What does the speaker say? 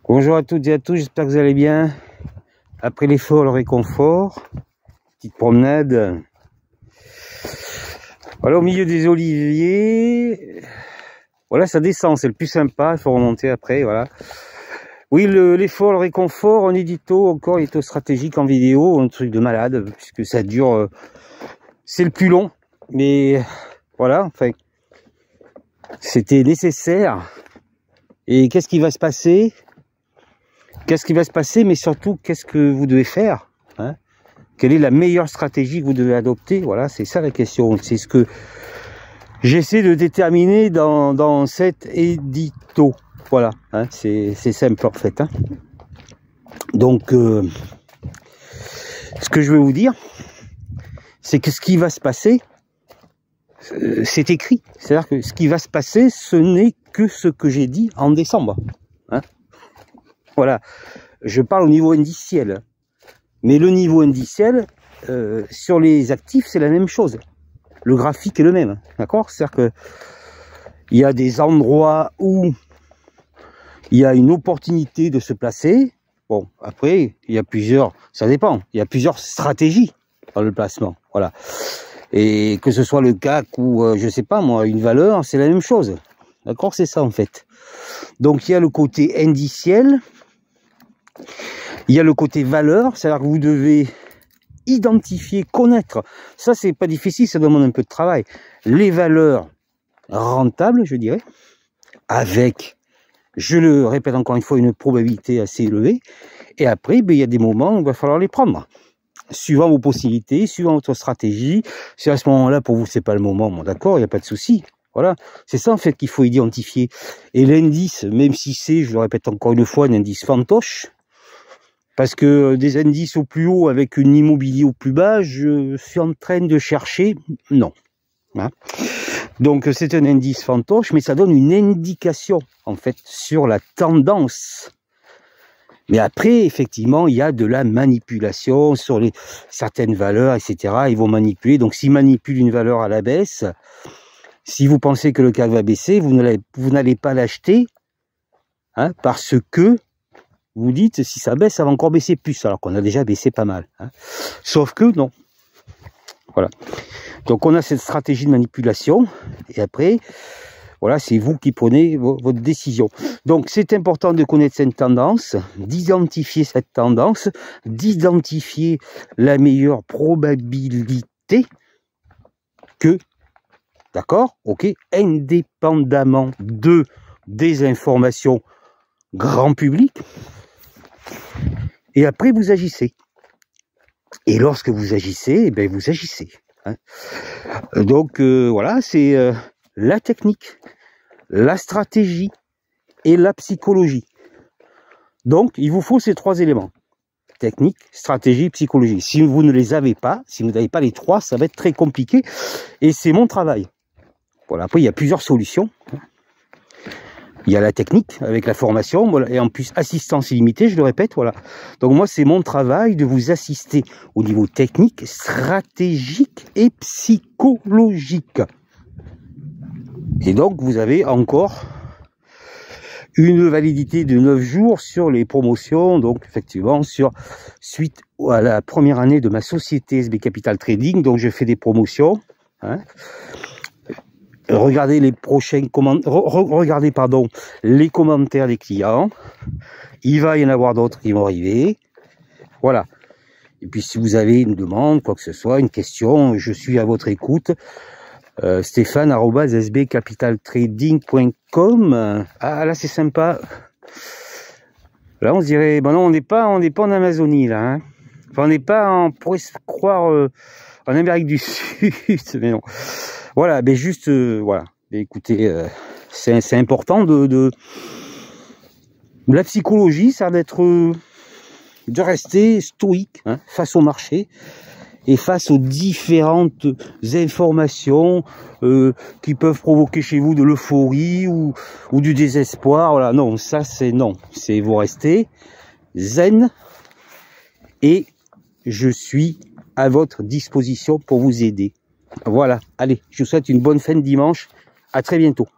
Bonjour à toutes et à tous, j'espère que vous allez bien. Après l'effort, le réconfort. Petite promenade. Voilà, au milieu des oliviers. Voilà, ça descend, c'est le plus sympa, il faut remonter après, voilà. Oui, l'effort, le réconfort, en édito, encore édito stratégique en vidéo, un truc de malade, puisque ça dure, c'est le plus long. Mais voilà, enfin, c'était nécessaire. Et qu'est-ce qui va se passer? Qu'est-ce qui va se passer, mais surtout, qu'est-ce que vous devez faire, hein? Quelle est la meilleure stratégie que vous devez adopter? Voilà, c'est ça la question. C'est ce que j'essaie de déterminer dans cet édito. Voilà, hein, c'est simple en fait. Hein. Donc, ce que je veux vous dire, c'est que ce qui va se passer, c'est écrit. C'est-à-dire que ce qui va se passer, ce n'est que ce que j'ai dit en décembre. Hein. Voilà, je parle au niveau indiciel. Mais le niveau indiciel, sur les actifs, c'est la même chose. Le graphique est le même, d'accord? C'est-à-dire que il y a des endroits où il y a une opportunité de se placer. Bon, après, il y a plusieurs, ça dépend, il y a plusieurs stratégies dans le placement, voilà. Et que ce soit le CAC ou, je sais pas moi, une valeur, c'est la même chose. D'accord? C'est ça en fait. Donc il y a le côté indiciel, il y a le côté valeur, c'est-à-dire que vous devez identifier, connaître. Ça, c'est pas difficile, ça demande un peu de travail. Les valeurs rentables, je dirais, avec, je le répète encore une fois, une probabilité assez élevée. Et après, ben, il y a des moments où il va falloir les prendre. Suivant vos possibilités, suivant votre stratégie. Si à ce moment-là, pour vous, c'est pas le moment, bon, d'accord, il n'y a pas de souci. Voilà, c'est ça en fait qu'il faut identifier. Et l'indice, même si c'est, je le répète encore une fois, un indice fantoche, parce que des indices au plus haut avec une immobilier au plus bas, je suis en train de chercher, non. Hein. Donc c'est un indice fantoche, mais ça donne une indication en fait sur la tendance. Mais après, effectivement, il y a de la manipulation sur certaines valeurs, etc. Ils vont manipuler. Donc s'ils manipulent une valeur à la baisse, si vous pensez que le CAC va baisser, vous n'allez pas l'acheter, hein, parce que vous dites, si ça baisse, ça va encore baisser plus, alors qu'on a déjà baissé pas mal. Hein. Sauf que non. Voilà. Donc on a cette stratégie de manipulation, et après, voilà, c'est vous qui prenez votre décision. Donc c'est important de connaître cette tendance, d'identifier cette tendance, d'identifier la meilleure probabilité que, d'accord, ok, indépendamment des informations grand public. Et après, vous agissez. Et lorsque vous agissez, eh bien, vous agissez. Hein. Donc, voilà, c'est la technique, la stratégie et la psychologie. Donc, il vous faut ces trois éléments. Technique, stratégie, psychologie. Si vous ne les avez pas, si vous n'avez pas les trois, ça va être très compliqué. Et c'est mon travail. Voilà, après, il y a plusieurs solutions. Il y a la technique avec la formation, voilà, et en plus assistance illimitée, je le répète, voilà. Donc moi, c'est mon travail de vous assister au niveau technique, stratégique et psychologique. Et donc, vous avez encore une validité de 9 jours sur les promotions, donc effectivement, suite à la première année de ma société SB Capital Trading, donc je fais des promotions, hein. Regardez les prochains regardez les commentaires des clients. Il va y en avoir d'autres qui vont arriver. Voilà. Et puis si vous avez une demande, quoi que ce soit, une question, je suis à votre écoute. Stéphane@sbcapitaltrading.com. Ah là c'est sympa. Là on se dirait, ben non, on n'est pas en Amazonie là. Hein. Enfin on n'est pas on pourrait se croire en Amérique du Sud, mais non. Voilà, ben juste, voilà. Ben écoutez, c'est important de la psychologie, ça d'être, de rester stoïque, hein, face au marché et face aux différentes informations qui peuvent provoquer chez vous de l'euphorie ou du désespoir. Voilà, non, ça c'est non. C'est vous restez zen et je suis à votre disposition pour vous aider. Voilà, allez, je vous souhaite une bonne fin de dimanche. À très bientôt.